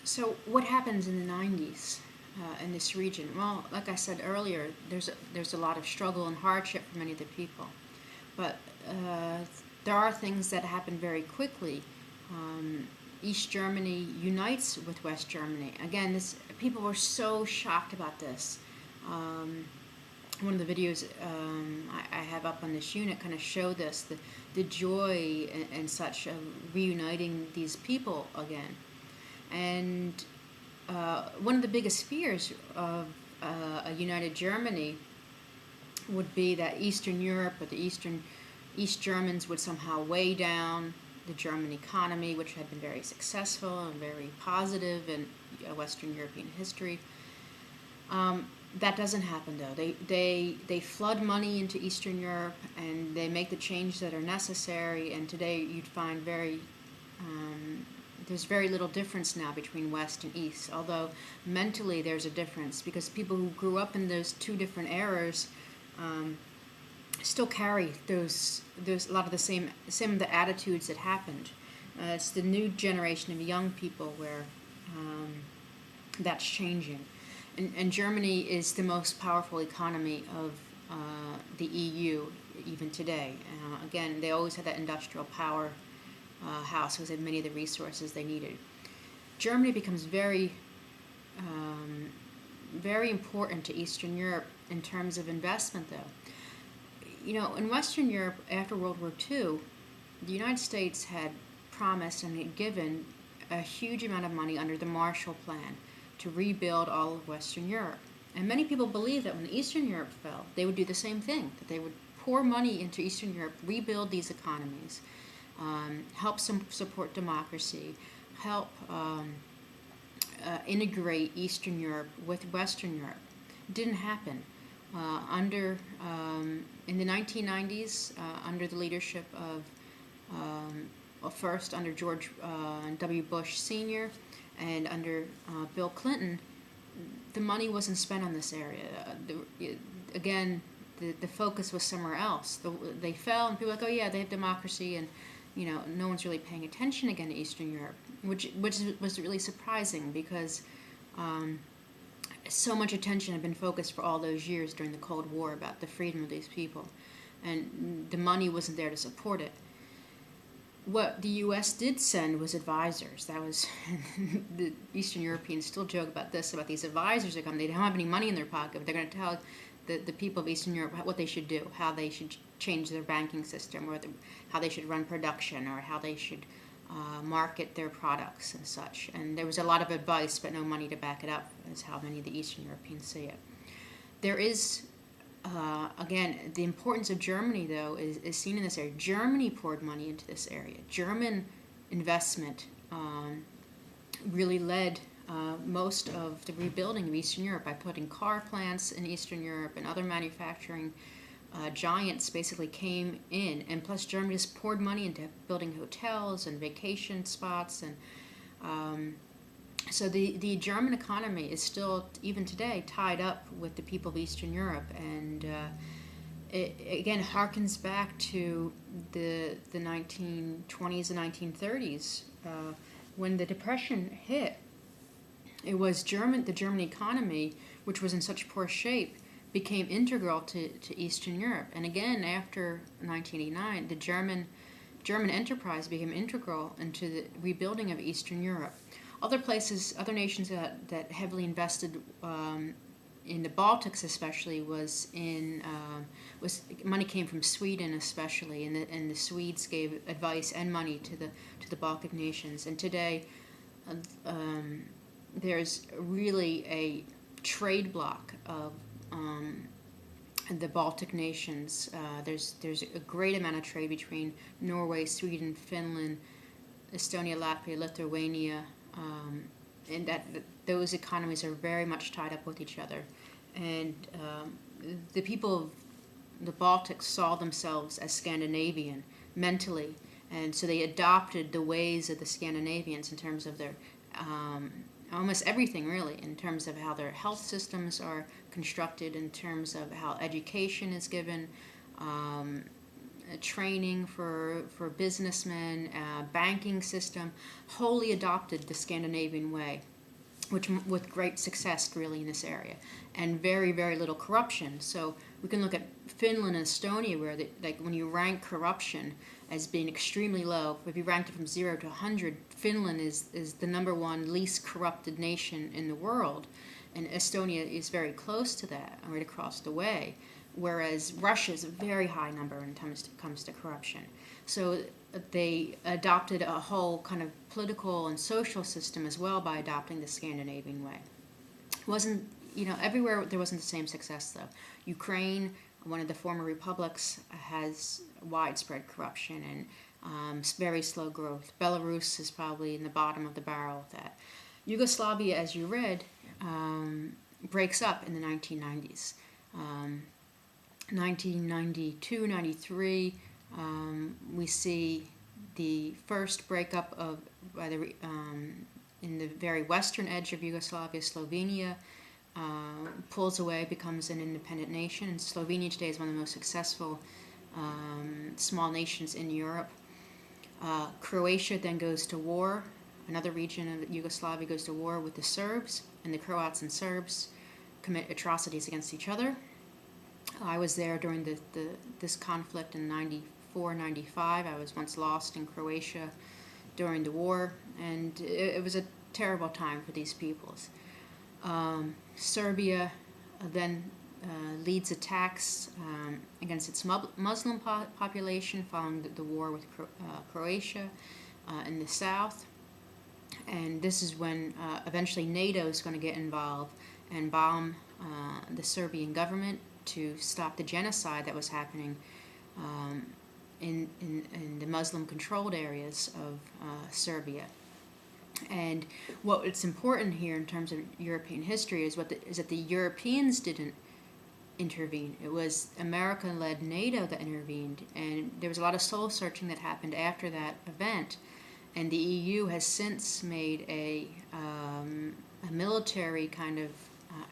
So what happens in the 90s in this region? Well, like I said earlier, there's a lot of struggle and hardship for many of the people. But there are things that happen very quickly. East Germany unites with West Germany. Again, people were so shocked about this. Um, One of the videos I have up on this unit kind of show this, the joy and such of reuniting these people again. And one of the biggest fears of a united Germany would be that Eastern Europe or the East Germans would somehow weigh down the German economy, which had been very successful and very positive in Western European history. That doesn't happen though. They flood money into Eastern Europe and they make the changes that are necessary. And today you'd find there's very little difference now between West and East. Although mentally there's a difference because people who grew up in those two different eras still carry those a lot of the same of the attitudes that happened. It's the new generation of young people where that's changing. And Germany is the most powerful economy of the EU even today. Again, they always had that industrial power house because they had many of the resources they needed. Germany becomes very important to Eastern Europe in terms of investment, though. In Western Europe, after World War II, the United States had promised and had given a huge amount of money under the Marshall Plan to rebuild all of Western Europe. And many people believed that when Eastern Europe fell, they would do the same thing, that they would pour money into Eastern Europe, rebuild these economies, help support democracy, help integrate Eastern Europe with Western Europe. It didn't happen. In the 1990s, under the leadership of first under George W. Bush Sr. and under Bill Clinton, the money wasn't spent on this area. The focus was somewhere else. They fell, and people were like, oh yeah, they have democracy, and no one's really paying attention again to Eastern Europe, which was really surprising because so much attention had been focused for all those years during the Cold War about the freedom of these people, and the money wasn't there to support it. What the U.S. did send was advisors. That was the Eastern Europeans still joke about these advisors that come. They don't have any money in their pocket, but they're going to tell the people of Eastern Europe what they should do, how they should change their banking system, or how they should run production, or how they should market their products and such. And there was a lot of advice, but no money to back it up, is how many of the Eastern Europeans see it. There is, again, the importance of Germany, though, is seen in this area. Germany poured money into this area. German investment really led most of the rebuilding of Eastern Europe by putting car plants in Eastern Europe, and other manufacturing giants basically came in. And plus Germany just poured money into building hotels and vacation spots. And so the German economy is still, even today, tied up with the people of Eastern Europe. And it again harkens back to the 1920s and 1930s when the Depression hit. It was the German economy, which was in such poor shape, became integral to Eastern Europe. And again, after 1989, the German enterprise became integral into the rebuilding of Eastern Europe. Other nations that heavily invested in the Baltics, especially, was money came from Sweden, especially, and the Swedes gave advice and money to the Baltic nations. And today, there's really a trade bloc of the Baltic nations. There's a great amount of trade between Norway, Sweden, Finland, Estonia, Latvia, Lithuania, and those economies are very much tied up with each other. And the people of the Baltics saw themselves as Scandinavian mentally, and so they adopted the ways of the Scandinavians in terms of their almost everything, really, in terms of how their health systems are constructed, in terms of how education is given, training for businessmen, banking system, wholly adopted the Scandinavian way. which with great success really in this area, and very, very little corruption. So we can look at Finland and Estonia, where like when you rank corruption as being extremely low, if you ranked it from 0 to 100, Finland is the number one least corrupted nation in the world, and Estonia is very close to that, right across the way, whereas Russia is a very high number when it comes to corruption. So they adopted a whole kind of political and social system as well by adopting the Scandinavian way. Wasn't, everywhere there wasn't the same success though. Ukraine, one of the former republics, has widespread corruption and very slow growth. Belarus is probably in the bottom of the barrel with that. Yugoslavia, as you read, breaks up in the 1990s. 1992, 93, we see the first breakup of in the very western edge of Yugoslavia. Slovenia pulls away, becomes an independent nation, and Slovenia today is one of the most successful small nations in Europe. Croatia then goes to war. Another region of Yugoslavia goes to war with the Serbs, and the Croats and Serbs commit atrocities against each other. I was there during this conflict in 94, 95. I was once lost in Croatia during the war, and it was a terrible time for these peoples. Serbia then leads attacks against its Muslim population following the war with Croatia in the south. And this is when eventually NATO is going to get involved and bomb the Serbian government to stop the genocide that was happening in the Muslim-controlled areas of Serbia. And what's important here in terms of European history is that the Europeans didn't intervene. It was America-led NATO that intervened, and there was a lot of soul-searching that happened after that event. And the EU has since made a military kind of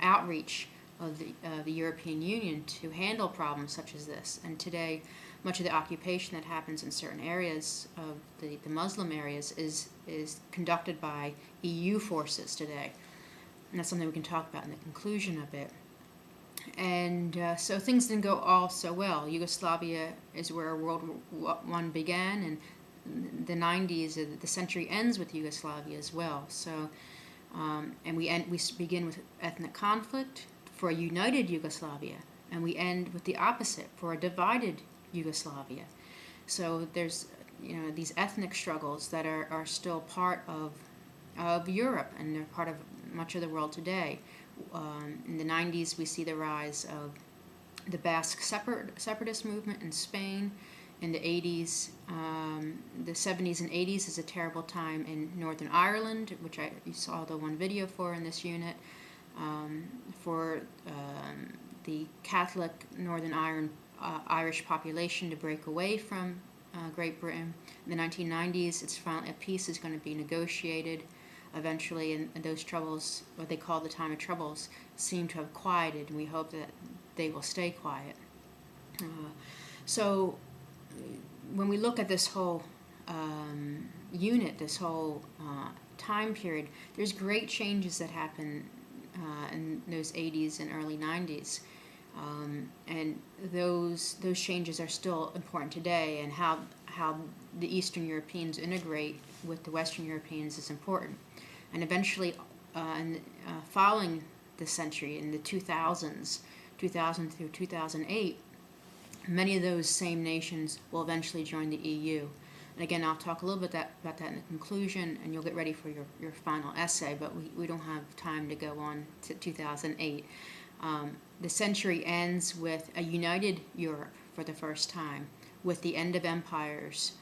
outreach of the European Union to handle problems such as this. And today, much of the occupation that happens in certain areas of the Muslim areas is conducted by EU forces today. And that's something we can talk about in the conclusion of it. And so things didn't go all so well. Yugoslavia is where World War I began, and the 90s, the century ends with Yugoslavia as well. So, and we begin with ethnic conflict for a united Yugoslavia, and we end with the opposite, for a divided Yugoslavia. So there's these ethnic struggles that are still part of Europe, and they're part of much of the world today. In the 90s, we see the rise of the Basque separatist movement in Spain. In the 80s, the 70s and 80s is a terrible time in Northern Ireland, which you saw the one video for in this unit, for the Catholic Northern Irish population to break away from Great Britain. In the 1990s, a peace is going to be negotiated eventually, and those troubles, what they call the time of troubles, seem to have quieted, and we hope that they will stay quiet. So when we look at this whole unit, this whole time period, there's great changes that happen in those 80s and early 90s. And those changes are still important today, and how the Eastern Europeans integrate with the Western Europeans is important. And eventually, following this century, in the 2000s, 2000 through 2008, many of those same nations will eventually join the EU. And again, I'll talk a little bit about that in the conclusion, and you'll get ready for your final essay, but we don't have time to go on to 2008. The century ends with a united Europe for the first time, with the end of empires,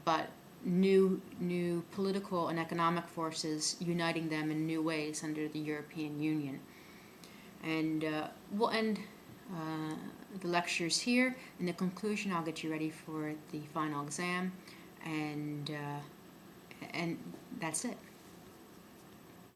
but new political and economic forces uniting them in new ways under the European Union. And we'll end the lectures here. In the conclusion, I'll get you ready for the final exam, and that's it.